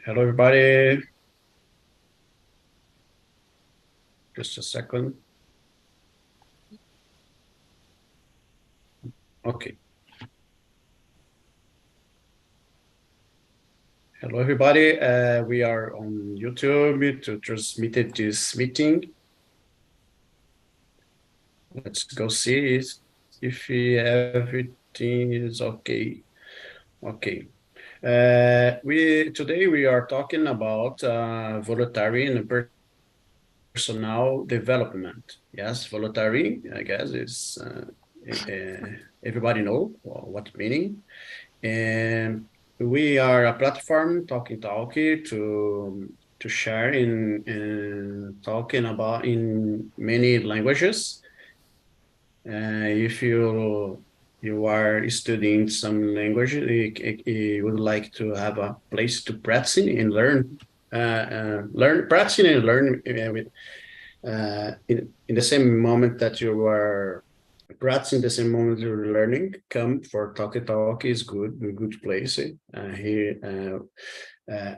Hello, everybody. Just a second. Okay. Hello, everybody. We are on YouTube to transmit this meeting. Let's go see if everything is okay. Okay. Today we are talking about voluntary and personal development. Yes, voluntary, I guess, is everybody know what meaning. And we are a platform talk to share in talking about in many languages. If you are studying some language, you would like to have a place to practice and learn practicing and learn with in the same moment that you are practicing, the same moment you're learning. Come for talk is a good place. Here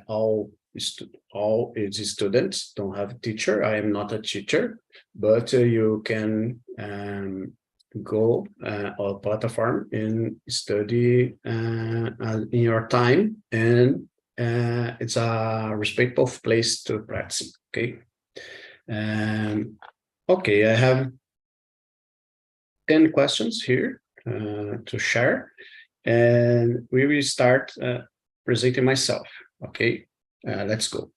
all its students don't have a teacher. I am not a teacher, but you can go on platform and study in your time, and it's a respectful place to practice. Okay. um, okay, I have 10 questions here to share, and we will start presenting myself. Okay, let's go.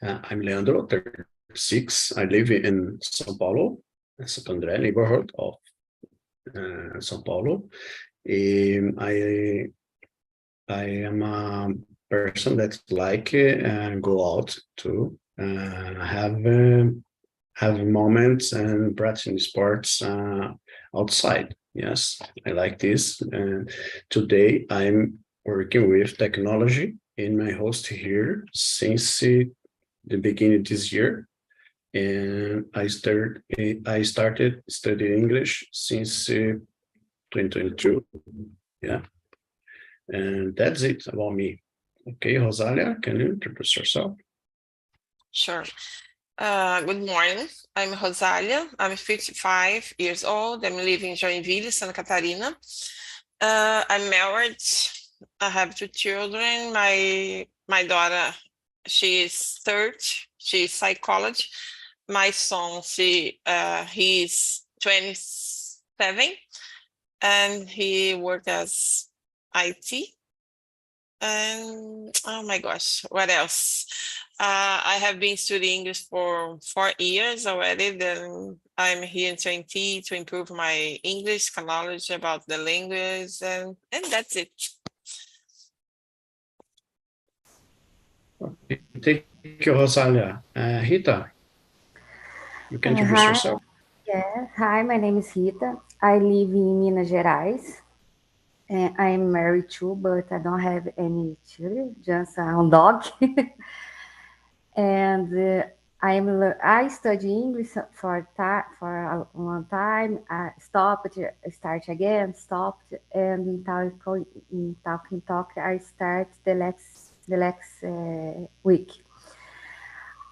I'm Leandro, 36. I live in São Paulo, Santo André neighborhood of São Paulo. I am a person that like go out to have moments and practicing sports outside. Yes, I like this. And today I'm working with technology in my host here since the beginning of this year. And I started studying English since 2022. Yeah, and that's it about me. Okay, Rosalia, can you introduce yourself? Sure. Good morning. I'm Rosalia. I'm 55 years old. I'm living in Joinville, Santa Catarina. I'm married. I have two children. My daughter, she is third. She's psychology. My son, he's 27, and he works as IT. And oh my gosh, what else? I have been studying English for 4 years already. Then I'm here in TNT to improve my English knowledge about the language, and that's it. Okay, thank you, Rosalia. Rita, you can introduce Hi, yourself. yeah. Hi, my name is Rita. I live in Minas Gerais. And I'm married too, but I don't have any children, just a dog. and I study English for a long time. I stopped, start again, stopped, and in talk, I start the next week.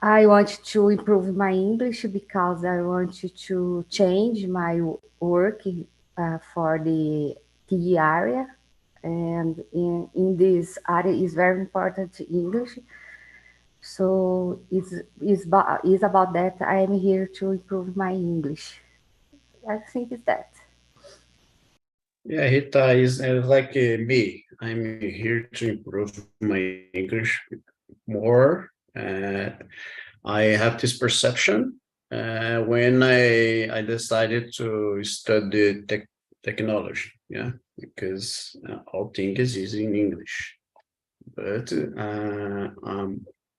I want to improve my English because I want to change my work for the TE area. And in this area is very important English. So it's about that. I am here to improve my English. I think it's that. Yeah, Rita is like me. I'm here to improve my English more. I have this perception when I decided to study technology. Yeah, because all things is in English. But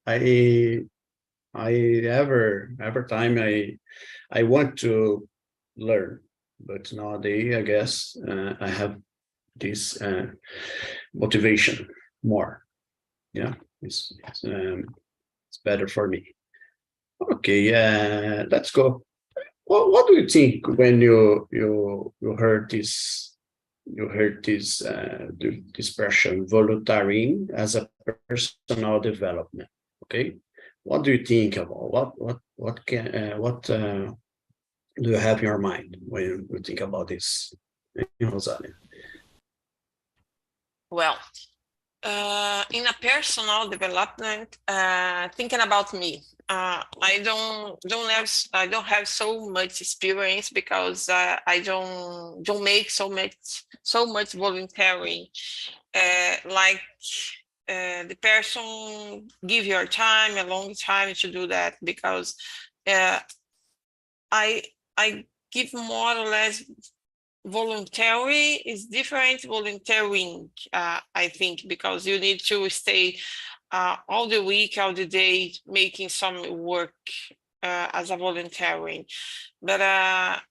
I I ever time I want to learn, but nowadays I guess I have this motivation more. Yeah, it's better for me. Okay, yeah, let's go. What do you think when you heard you heard this expression volunteering as a personal development. Okay, what do you think about what do you have in your mind when you think about this, Rosalia? Well, in a personal development, thinking about me, I don't have so much experience because I don't make so much voluntary. Like the person give your time, a long time to do that, because uh, I I give more or less voluntary is different volunteering, I think, because you need to stay all the week, all the day making some work as a volunteering. But I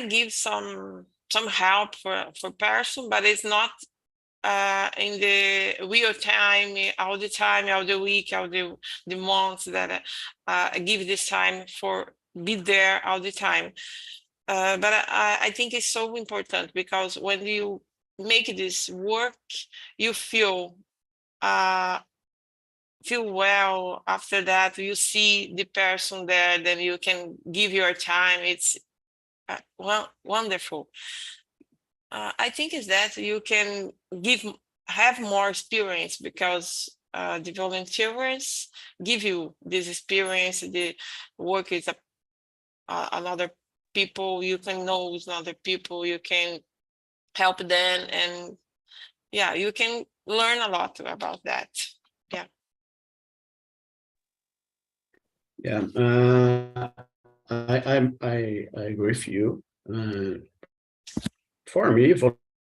give some help for person, but it's not in the real time, all the week, all the months that I give this time for be there all the time. But I think it's so important because when you make this work, you feel well after that. You see the person there, then you can give your time. It's well, wonderful. I think is that you can have more experience because the volunteers give you this experience. The work is another people, you can know other people, you can help them, and yeah, you can learn a lot about that. Yeah. Yeah, I agree with you. For me,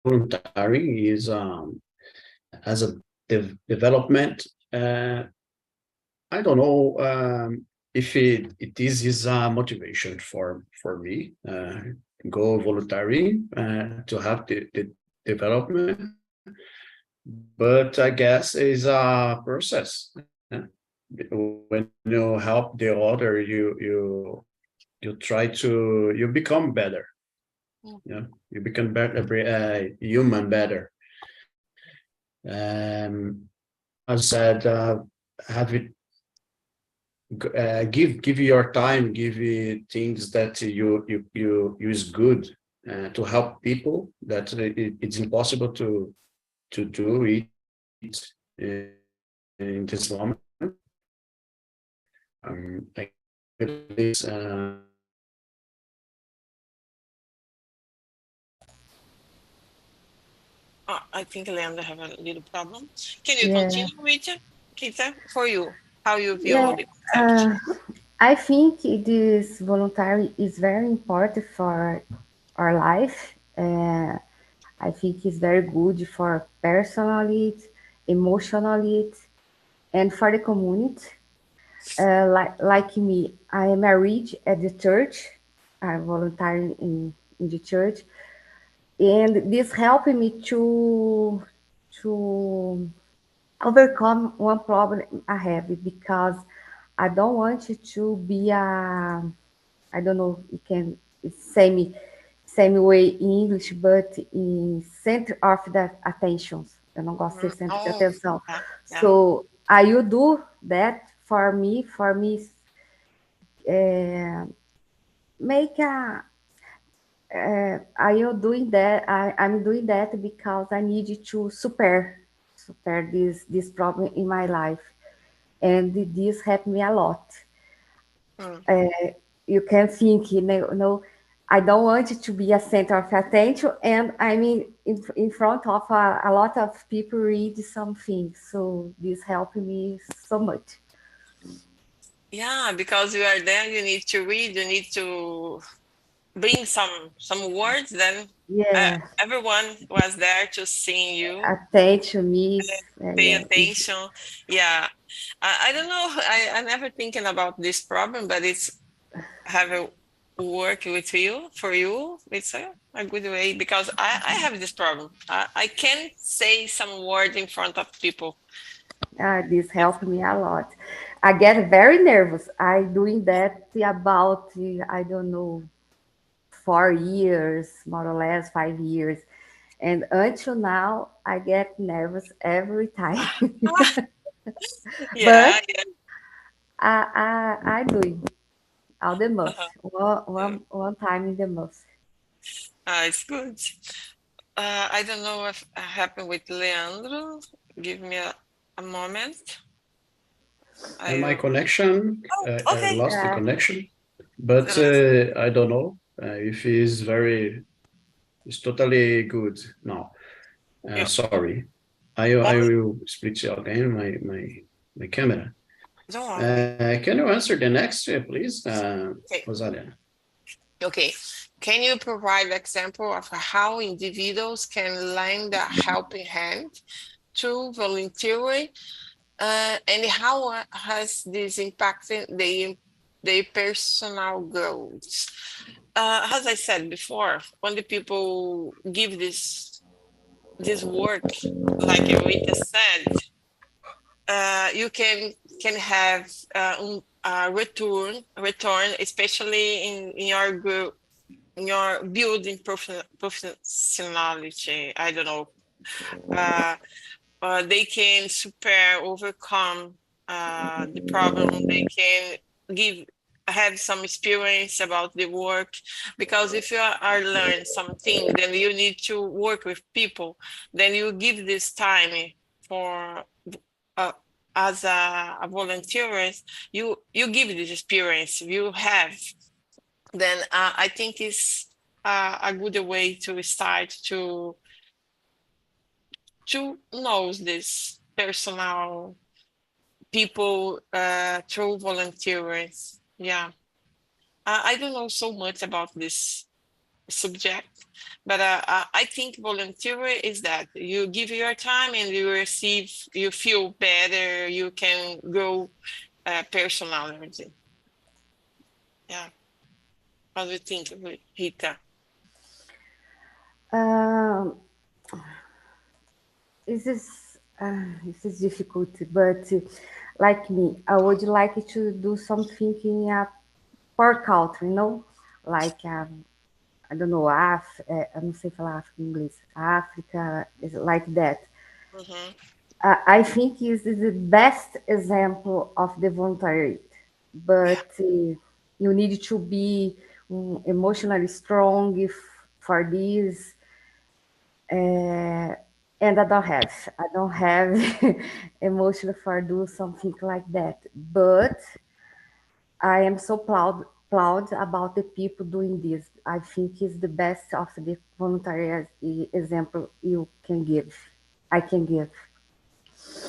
volunteering is as a development. I don't know if it is a motivation for me go volunteering to have the development, but I guess it's a process. When you help the other, you try to you become better. Yeah, you become better, human better. As said, have it give your time, give you things that you use good to help people that it's impossible to do it in this moment. I believe I think Leandro have a little problem. Can you Yeah, continue with it, Kita, for you, how you yeah. view the concept? Uh, I think this voluntary is very important for our life. I think it's very good for personally, emotionally, and for the community. Like me, I am married at the church. I volunteer in the church, and this helped me to overcome one problem I have because I don't want to be a, I don't know, you can same way in English, but in center of the attention. Eu não gosto de ser centro de Oh, atenção. yeah, yeah. So I will do that for me, make a, I am doing that. I'm doing that because I need to super this problem in my life, and this helped me a lot. Mm. You can think, I don't want it to be a center of attention, and I mean, in front of a lot of people read something. So this helped me so much. Yeah, because you are there, you need to read, you need to bring some words, then Yeah, everyone was there to see you, attention, miss. pay Yeah, attention. Yeah, I don't know, I never thinking about this problem, but it's have a work with you for you. It's a good way because I have this problem. I can't say some word in front of people. this helped me a lot. I get very nervous. I doing that about I don't know 4 years, more or less 5 years, And until now, I get nervous every time. Yeah, But yeah. I do it all the most. Uh-huh. Yeah. One time in the most. It's good. I don't know what happened with Leandro. Give me a moment. And I my connection, oh, I okay. lost the Yeah. connection, but Uh, I don't know if it's totally good now. yeah. Sorry. I Only, will split again my camera. don't worry. Can you answer the next, please, Okay. Rosalia? Okay. Can you provide example of how individuals can lend a helping hand to volunteering, and how has this impacted their personal goals? As I said before, when the people give this work, like Rita said, you can have a return, especially in your group, in your building professionality. I don't know. Uh, they can super overcome the problem. They can give have some experience about the work, because if you are learn something, then you need to work with people. Then you give this time for uh, as a volunteer. You give this experience you have. Then I think it's a good way to start to know this personal people through volunteers. Yeah, I don't know so much about this subject, but I think volunteer is that you give your time and you receive, you feel better, you can grow personality. Yeah, what do you think, Rita? Um, this is difficult, but like me, I would like to do something in a poor country, like I don't know, eu não sei falar África em inglês. Africa is like that. Mm-hmm. I think is the best example of the voluntary, Yeah, but you need to be emotionally strong if, for this. And I don't have emotion for do something like that. But I am so proud about the people doing this. I think it's the best of the voluntary example you can give. I can give.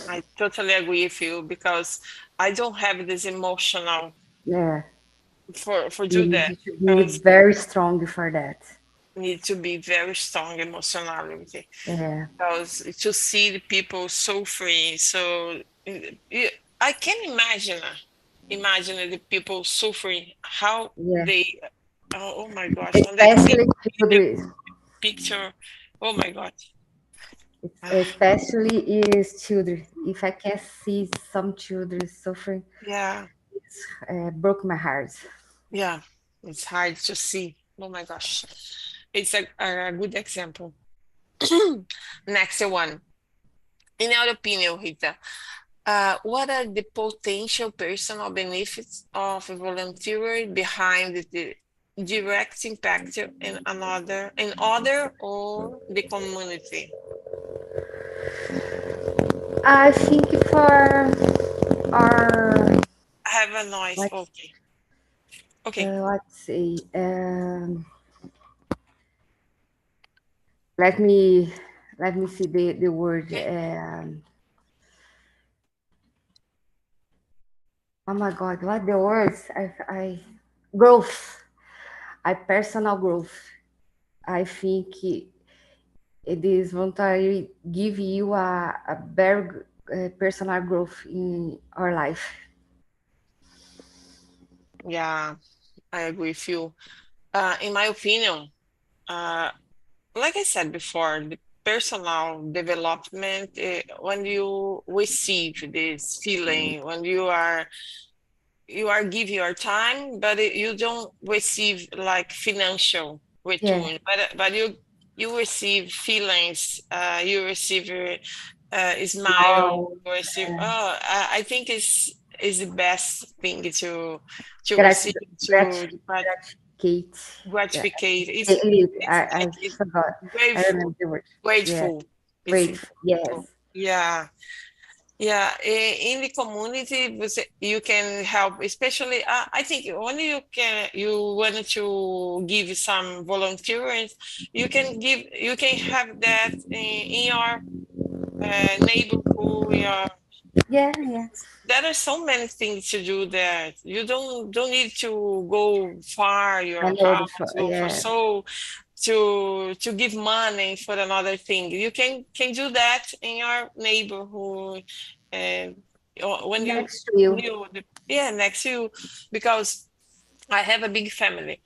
I totally agree with you, because I don't have this emotional Yeah, for you do that, need to be because very strong for that. need to be very strong emotionality, Yeah, because to see the people so free. So I can imagine the people suffering, how yeah. they, oh my gosh, when I see Especially the children. picture, oh my God. Especially is children. If I can see some children suffering, Yeah, broke my heart. yeah, it's hard to see. Oh my gosh, it's a good example. Next one. In your opinion, Rita, what are the potential personal benefits of volunteering behind the direct impact in other or the community? I think for our I have a noise. let's Okay. Okay. let's see. Let me see the word. Okay. Oh my God, what the words? I growth. I personal growth. I think it is voluntary give you a very personal growth in our life. Yeah, I agree with you. In my opinion, uh, like I said before, the personal development, when you receive this feeling, when you are giving your time, but you don't receive like financial Yeah, return, but you you receive feelings, you receive a smile, you receive. Oh, I think is the best thing to receive, to Graticate. Yeah. gratificate. It's I like it's forgot. I grateful, remember the word. Yeah, grateful. It's grateful. Yes. grateful. Yeah. Yeah, in the community, you can help, especially I think when you want to give some volunteers, you can have that in your neighborhood. Yeah, yeah. There are so many things to do there. You don't need to go far I your know house, go for yeah. so to give money for another thing. You can do that in your neighborhood, and when Next to you. yeah, next to you, because I have a big family.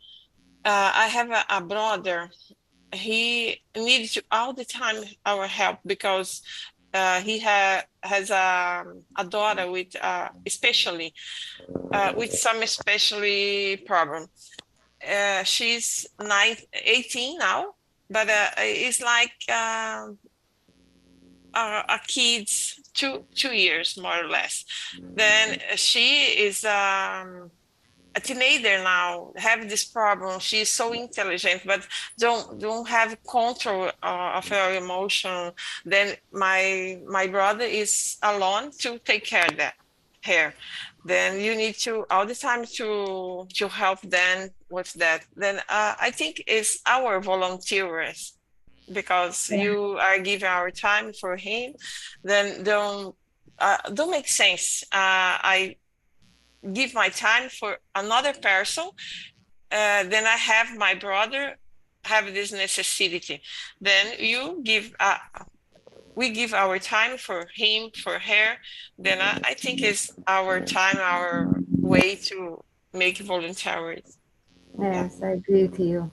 I have a brother. He needs all the time our help because he has a daughter with especially with some especially problem. She's 18 now, but it's like a kid's 2 years more or less. Then she is a teenager now, have this problem. She's so intelligent, but don't have control of her emotion. Then my brother is alone to take care of that her. Then you need to all the time to help them with that. Then I think it's our volunteers because Yeah. you are giving our time for him. Then don't make sense. I give my time for another person, then I have my brother have this necessity. Then we give our time for him, for her. Then I think it's our time, our way to make voluntary. Yeah. Yes, I agree with you.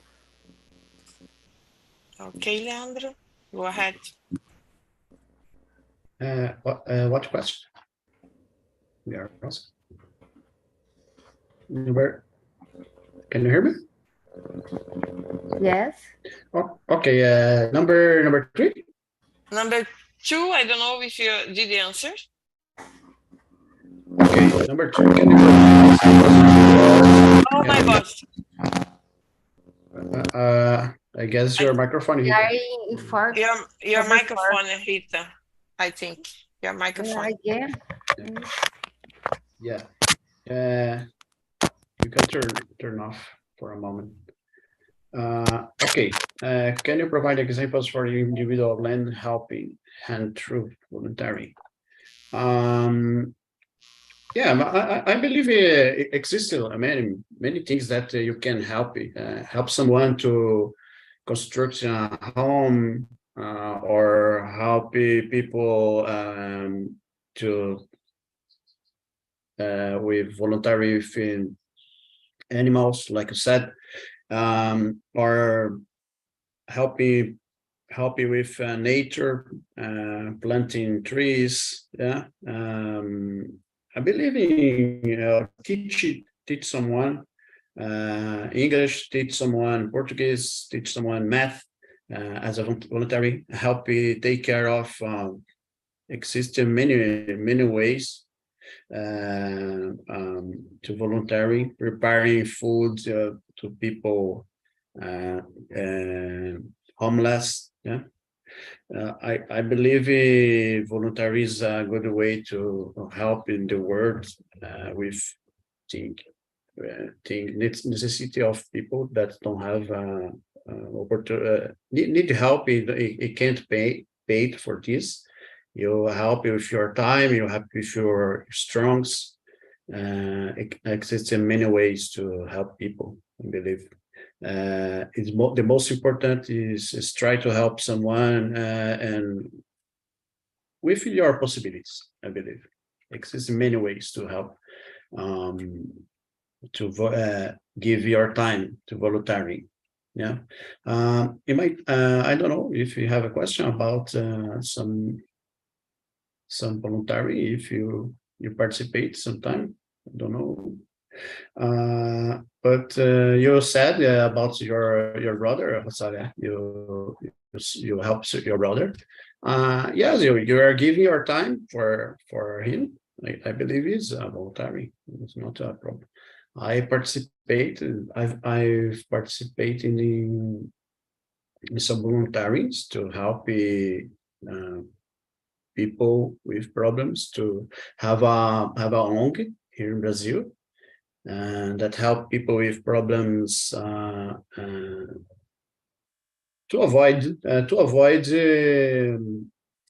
Okay, Leandro, go ahead. What question? We are also. Number, can you hear me? Yes. Oh, okay. Number 3. Number 2, I don't know if you did the answer. Okay, number 2. Can you Oh my gosh. I guess your microphone is Your microphone, Rita. I think your microphone. Yeah, again. Yeah. You can turn off for a moment. Okay. Can you provide examples for individual land helping hand through voluntary? Yeah, I believe it exists many things that you can help someone to construct a home or help people to with voluntary with animals, like I said, or helping with nature, planting trees. Yeah, I believe in teach someone English, teach someone Portuguese, teach someone math as a voluntary, help take care of exist in many ways to voluntary, preparing food to people homeless. Yeah, I believe voluntary is a good way to help in the world with think necessity of people that don't have need help. It can't pay paid for this. You help with your time. You help with your strongs. It exists in many ways to help people. I believe the most important is try to help someone and with your possibilities. I believe exists in many ways to help. To give your time to voluntary. Yeah, you might. I don't know if you have a question about some voluntary. If you participate sometime, I don't know. But you said about your brother, Rosalia. You help your brother. Yes, you are giving your time for him. I believe it's voluntary. It's not a problem. I participate. I've participated in some voluntaries to help people with problems to have a ONG here in Brazil, and that help people with problems to avoid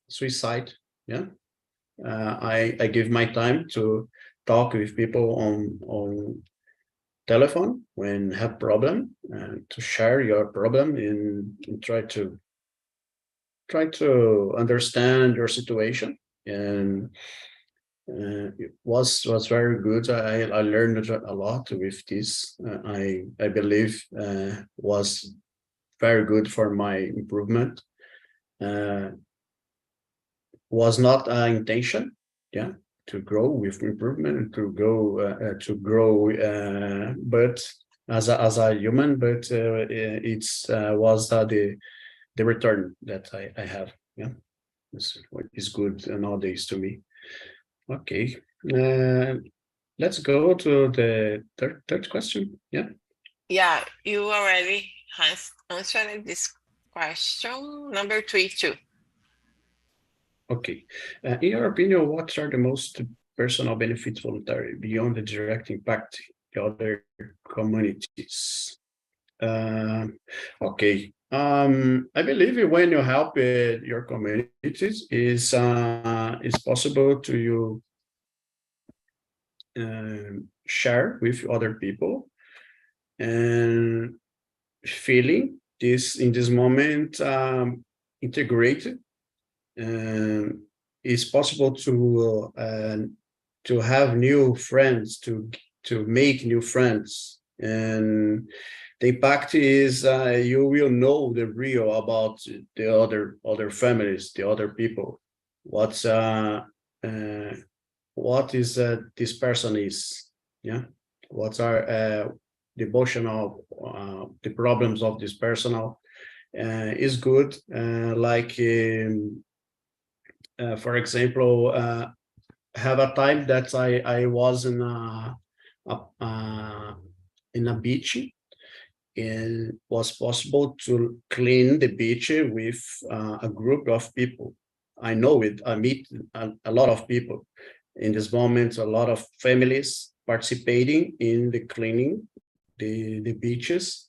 suicide. Yeah, I give my time to talk with people on telephone when have problem, to share your problem and try to understand your situation. And it was very good. I learned a lot with this. I believe was very good for my improvement. Uh, was not an intention, yeah, to grow with improvement, to grow, but as a human, but it's was the return that I have. Yeah, is what is good nowadays to me. Okay, let's go to the third question. Yeah. Yeah, you already answered this question. Number 3 too. Okay. In your opinion, what are the most personal benefits voluntary beyond the direct impact the other communities? Okay. I believe when you help your communities is possible to you share with other people and feeling this in this moment integrated. It's possible to have new friends, to make new friends, and the impact is you will know the real about the other families, the other people. What's uh, what is this person is, yeah. What are the emotional the problems of this personal is good, like. For example, have a time that I was in a beach, and was possible to clean the beach with a group of people. I know it. I meet a lot of people in this moment. A lot of families participating in the cleaning the beaches,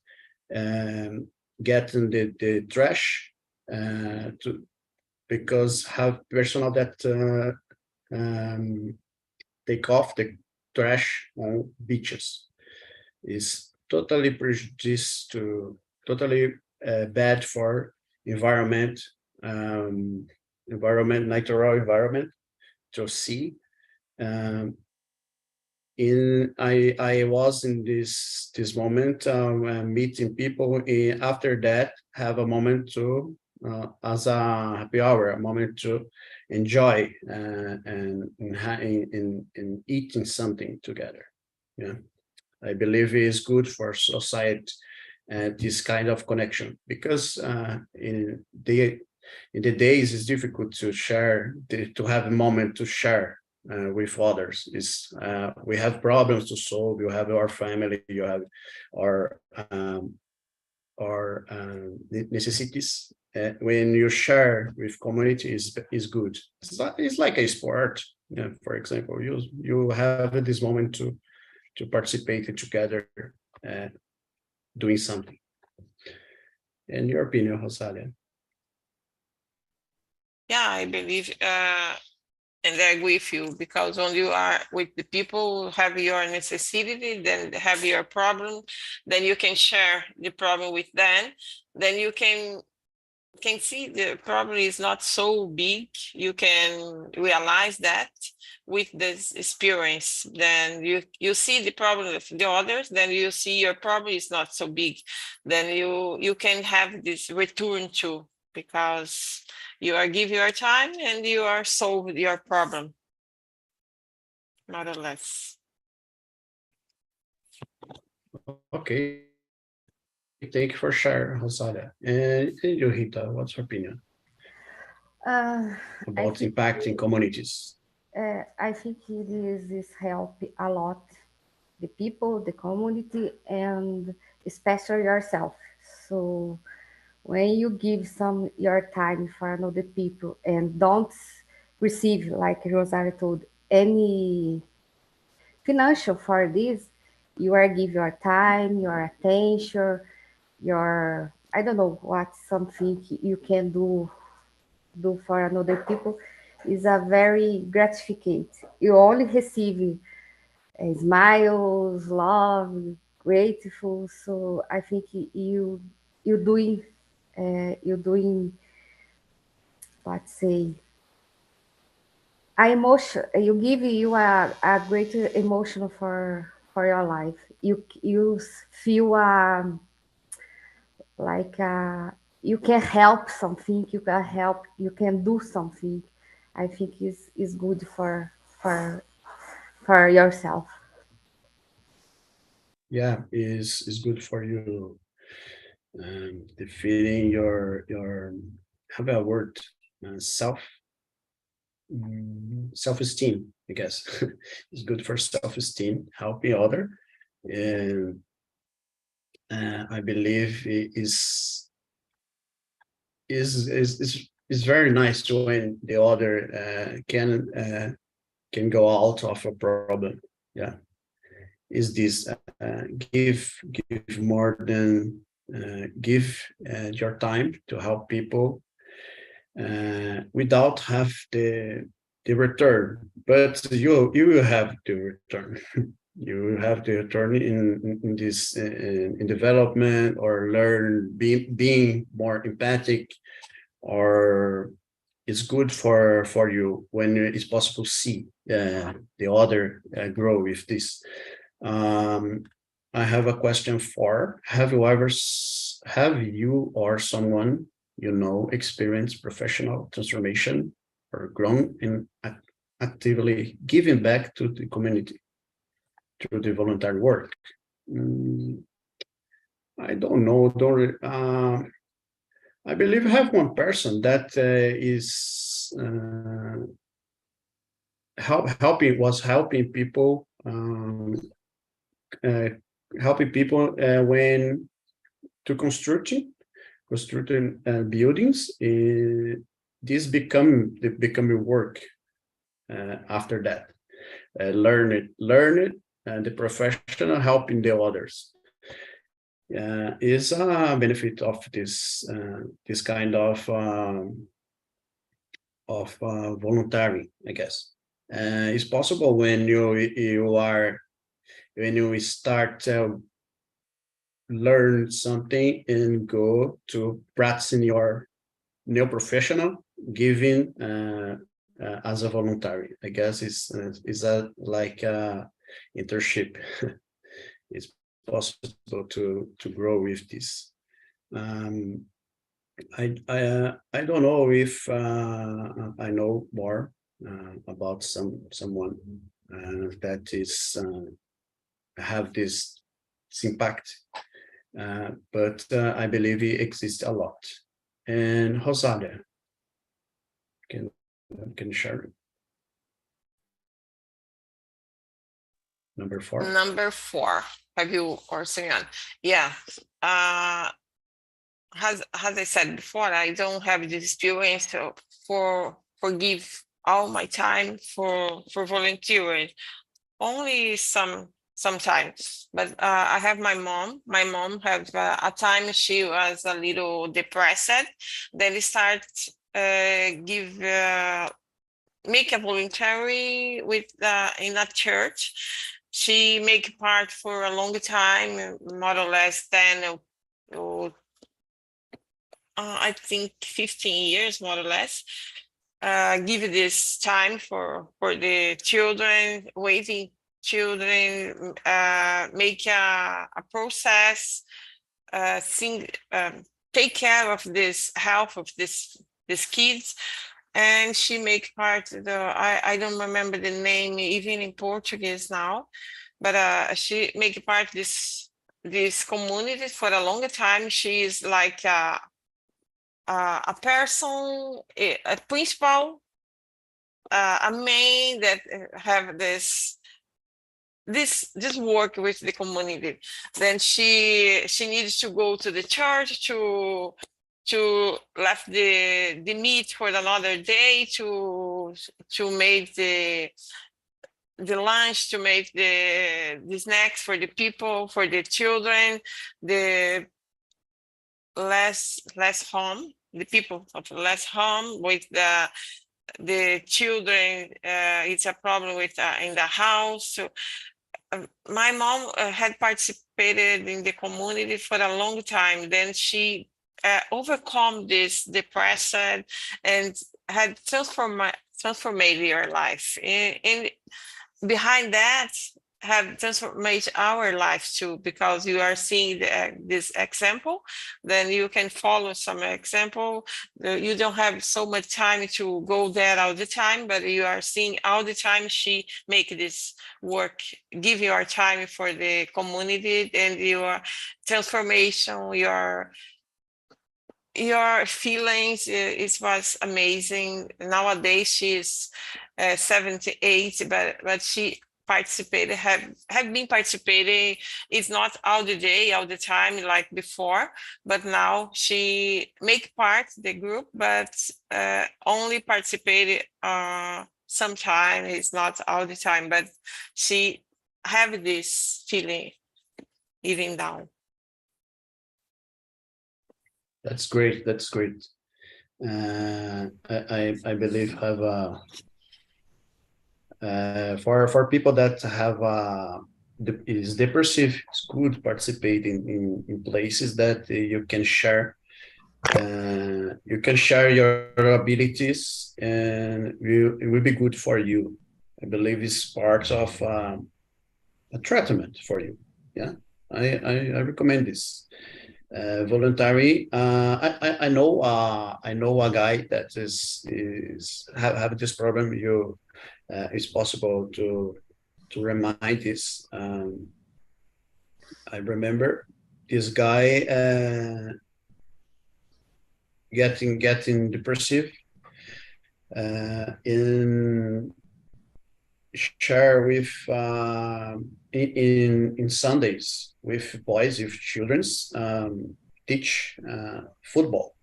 and getting the trash to because have personal that take off the trash on beaches is totally prejudice to totally bad for environment, natural environment to see. Um, in I was in this moment meeting people. After that, have a moment to as a happy hour, a moment to enjoy and eating something together. Yeah, I believe it is good for society, this kind of connection, because in the days it's difficult to share, to have a moment to share with others. Is we have problems to solve. You have our family. You have our necessities. When you share with community is good. It's like a sport. Yeah, for example, you have this moment to participate together, uh, doing something. In your opinion, Rosalia? Yeah, I believe and I agree with you, because when you are with the people who have your necessity, then have your problem, then you can share the problem with them. Then you can see the problem is not so big. You can realize that with this experience. Then you see the problem of the others, then you see your problem is not so big. Then you can have this return to, because you are give your time and you are solve your problem, more or less. Okay. Thank you for sharing, Rosalia. And you, Rita, what's your opinion Uh, I about think impacting communities? I think it is help a lot the people, the community, and especially yourself. So when you give some your time for another people and don't receive, like Rosario told, any financial for this, you are give your time, your attention, your I don't know what something you can do for another people is a very gratificate. You only receive smiles, love, grateful. So I think you doing you doing let's say a emotion. You give you a greater emotion for your life. You feel like you can help something. You can help. You can do something. I think is good for for yourself. Yeah, is good for you. Defeating your have a word self self-esteem, I guess. It's good for self-esteem, helping other, and I believe it is very nice to when the other can go out of a problem. Yeah, is this give more than give your time to help people without have the return, but you will have the return. You will have the return in this in development or learn being more empathic, or it's good for you when it's possible to see the other grow with this. um, I have a question for, have you ever have you or someone you know experienced professional transformation or grown in actively giving back to the community through the voluntary work? Mm, I don't know. Don't I believe I have one person that is helping people, uh, helping people when to constructing buildings. This become a work after that. Learn it, and the professional helping the others is a benefit of this kind of voluntary, I guess. It's possible when you are when you start learn something and go to practicing your new professional, giving as a voluntary. I guess is a like internship. It's possible to grow with this. Um, I don't know if I know more about someone that is have this impact, but I believe it exists a lot. And Rosalia, can can you share it? Number 4. Number 4, have you or Simeon? Yeah. As I said before, I don't have the experience for give all my time for volunteering. Only sometimes, but I have my mom. My mom have a time she was a little depressed. Then start give make a voluntary with in a church. She make part for a long time, more or less 10 or I think 15 years, more or less. Give this time for the children, waiting children, make a process, sing, take care of this health of this kids. And she make part of the I don't remember the name even in Portuguese now, but she make part of this this community for a long time. She is like a person, a principal, a main that have this work with the community. Then she needs to go to the church to left the meat for another day, to make the lunch, to make the snacks for the people, for the children, the less home, the people of less home with the children. It's a problem with in the house. So my mom had participated in the community for a long time. Then she overcome this depression and had transformed her life. In behind that, have transformed our life too, because you are seeing this example, then you can follow some example. You don't have so much time to go there all the time, but you are seeing all the time she make this work, give your time for the community, and your transformation, your feelings, it was amazing. Nowadays she's 78, but she participated, have been participating. It's not all the day, all the time like before, but now she make part the group, but only participated sometime. It's not all the time, but she have this feeling even now. That's great. That's great. I believe have for people that have is depressive, it's good participating in places that you can share. You can share your abilities, and it will be good for you. I believe it's part of a treatment for you. Yeah, I recommend this. Voluntary. I know a guy that is have this problem. It's possible to remind this. I remember this guy getting depressive in share with in Sundays with boys, with children's, teach football.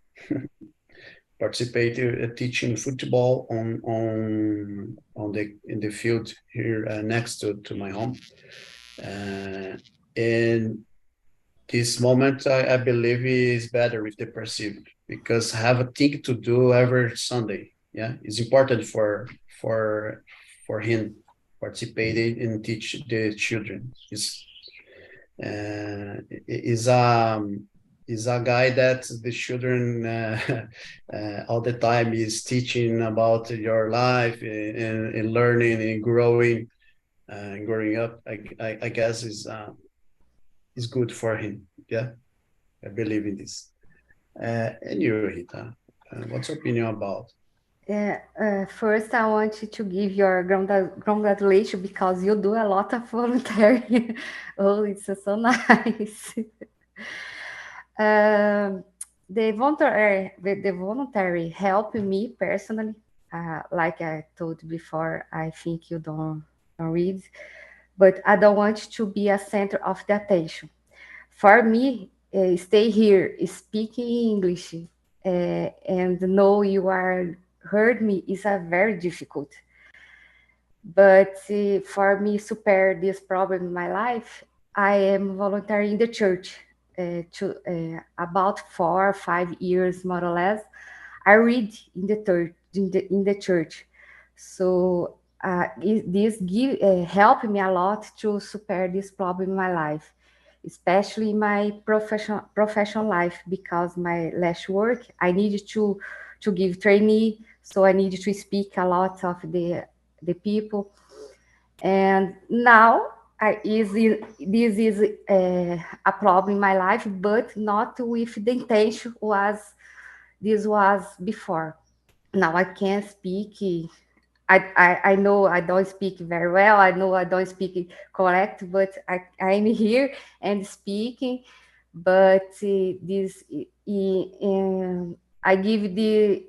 Participate teaching football on the in the field here next to my home. And this moment, I believe is better with depressive, because have a thing to do every Sunday. Yeah, it's important for him participating and teach the children. Is is a guy that the children all the time is teaching about your life and learning and growing and growing up. I guess is good for him. Yeah, I believe in this. And you, Rita, what's your opinion about? First, I want to give your congratulations because you do a lot of voluntary. Oh, it's so nice. The voluntary help me personally. Like I told before, I think you don't read, but I don't want to be a center of the attention. For me, stay here speaking English and know you are heard me is a very difficult. But for me super this problem in my life, I am volunteering in the church to about 4 or 5 years more or less. I read in the church, in the church. So this give helped me a lot to super this problem in my life, especially my professional life, because my last work I needed to give trainee, so I needed to speak a lot of the people, and now this is a problem in my life, but not with the intention was this was before. Now I can speak I know I don't speak very well. I know I don't speak correct, but I'm here and speaking. But this, I give the,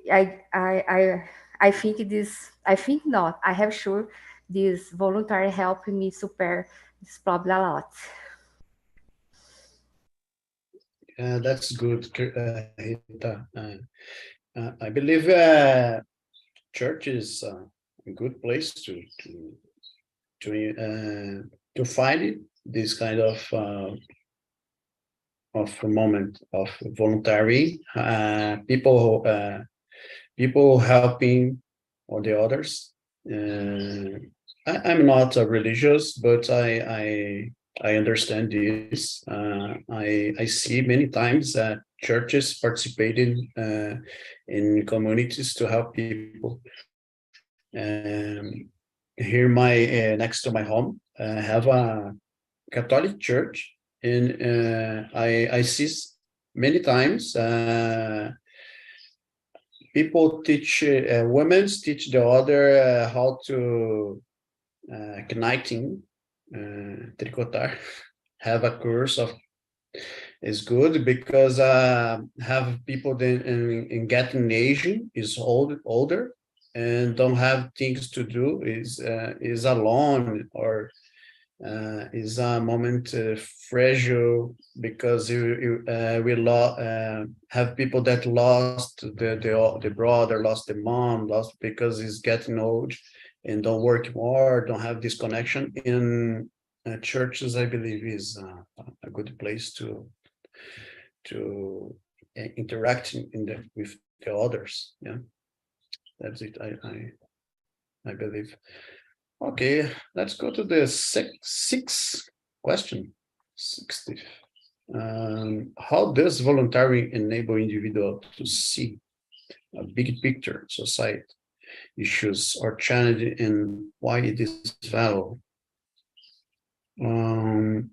I think this, I think not. I have sure this voluntary helping me super this problem a lot. That's good, Rita. I believe church is a good place to find this kind of a moment of voluntary people helping or the others. I'm not religious, but I understand this. I see many times that churches participated in communities to help people. Here, next to my home, have a Catholic church, and I see many times people teach women teach the other how to knitting, tricotar. Have a course of is good because have people then in getting Asian is older and don't have things to do, is alone, or is a moment fragile because have people that lost the brother, lost the mom, lost because he's getting old and don't work more, don't have this connection. In churches, I believe is a good place to interact with the others. Yeah, that's it. I believe. Okay, let's go to the sixth question. 60. How does volunteering enable individual to see a big picture, society, issues, or challenge, and why it is valuable? I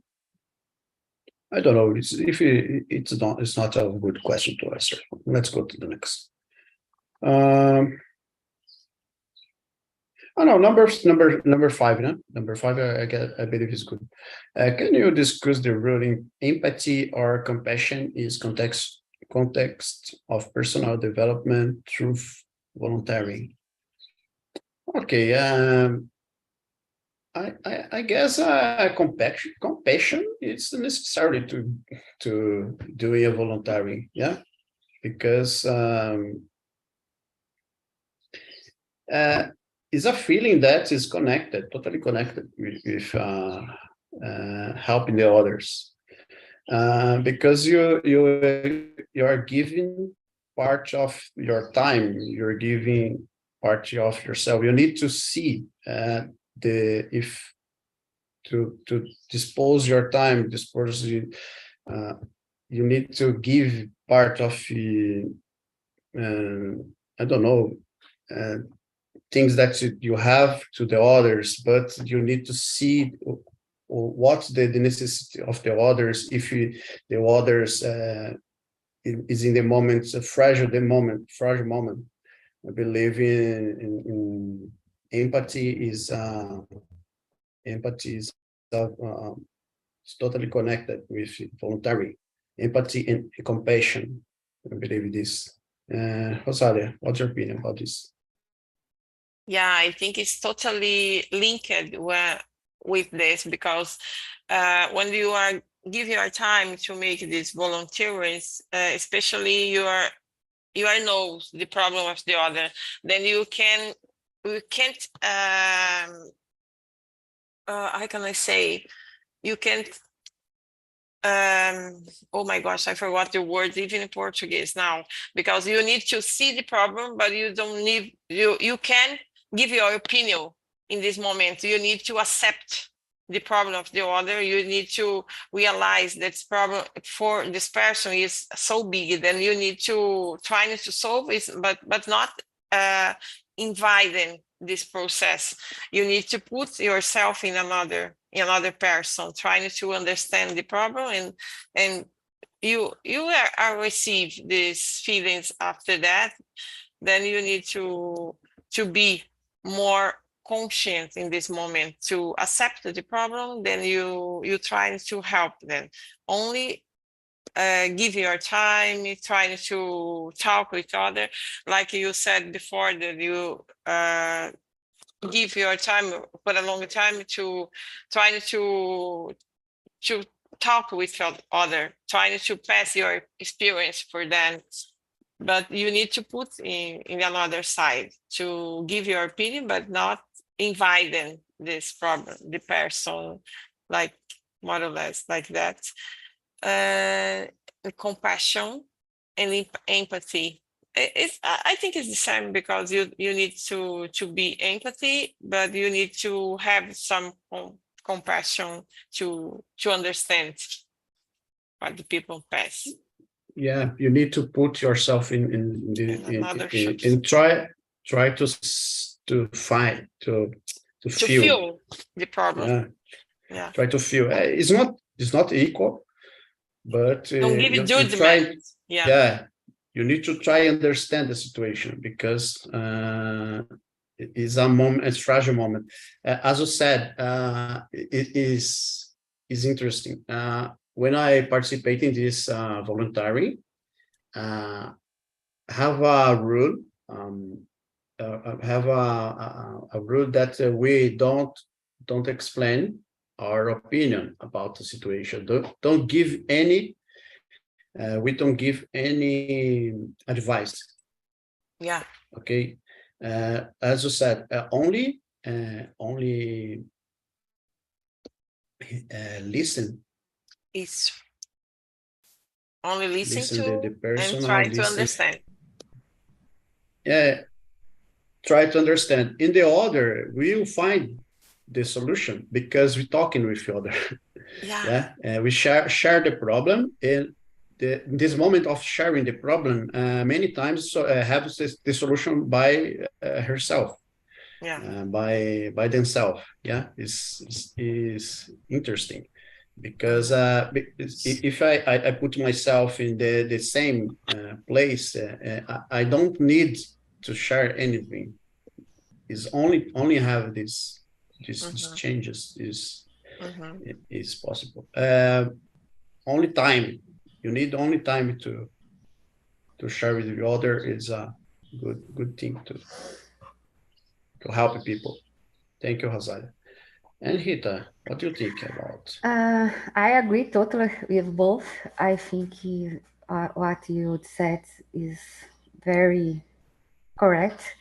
don't know. It's not a good question to answer. Let's go to the next. Oh no, number 5, no? Number 5, I believe is good. Can you discuss the ruling empathy or compassion is context of personal development through volunteering? Okay, I guess compassion is necessary to do a volunteering, yeah, because is a feeling that is totally connected with helping the others, because you are giving part of your time, you're giving part of yourself. You need to see to dispose your time, you need to give part of I don't know. Things that you have to the others, but you need to see what's the necessity of the others. If the others is in the moment, a fragile moment. I believe in empathy is it's totally connected with voluntary empathy and compassion. I believe this. Rosalia, what's your opinion about this? Yeah, I think it's totally linked with this, because when you are give your time to make these volunteers, especially you know the problem of the other, then you can't how can I say, you can't oh my gosh, I forgot the word even in Portuguese now, because you need to see the problem, but you don't need, you can give your opinion in this moment. You need to accept the problem of the other. You need to realize that this problem for this person is so big, then you need to try to solve it, but not inviting this process. You need to put yourself in another person, trying to understand the problem, and you are receive these feelings after that. Then you need to be more conscious in this moment to accept the problem, then you try to help them. Only give your time, trying to talk with other, like you said before, that you give your time for a long time to trying to talk with other, trying to pass your experience for them. But you need to put in another side to give your opinion, but not invite them this problem, the person, like more or less like that. Compassion and empathy. I think it's the same, because you need to be empathy, but you need to have some compassion to understand what the people pass. Yeah, you need to put yourself in another and try to find to feel the problem. Yeah. Try to feel. It's not equal, but don't give you judgment. try. Yeah. You need to try understand the situation, because it is a moment, a fragile moment. As you said, it is interesting. When I participate in this voluntary, have a rule. Have a rule that we don't explain our opinion about the situation. Don't give any. We don't give any advice. Yeah. Okay. As you said, only listen. Is only listen to the person, and try to understand. Yeah, try to understand. In the other, we will find the solution, because we're talking with the other. Yeah. We share the problem, and this moment of sharing the problem many times have the solution by herself. Yeah. By themselves. Yeah, is interesting, because if I put myself in the same place, I don't need to share anything. Is only have these changes is possible. Only time. You need only time to share with the other is a good thing to help people. Thank you, Rosalia. And Rita, what do you think about? I agree totally with both. I think what you said is very correct.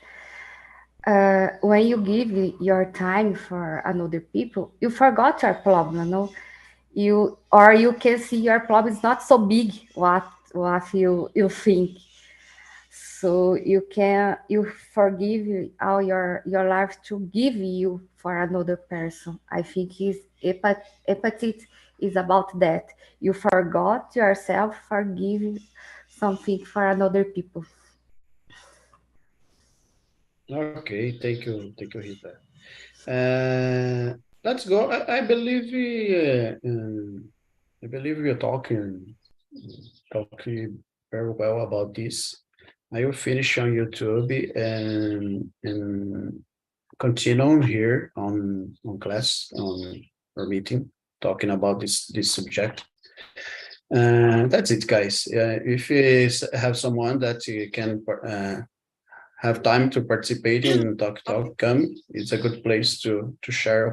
When you give your time for another people, you forgot your problem, no? You can see your problem is not so big what you think. So you forgive all your life to give you for another person. I think empathy is about that. You forgot yourself, forgive something for another people. Okay, thank you, Rita. Let's go. I believe we are talking very well about this. I will finish on YouTube and continue here on class on our meeting, talking about this subject. That's it, guys. If you have someone that you can have time to participate in talk, come. It's a good place to share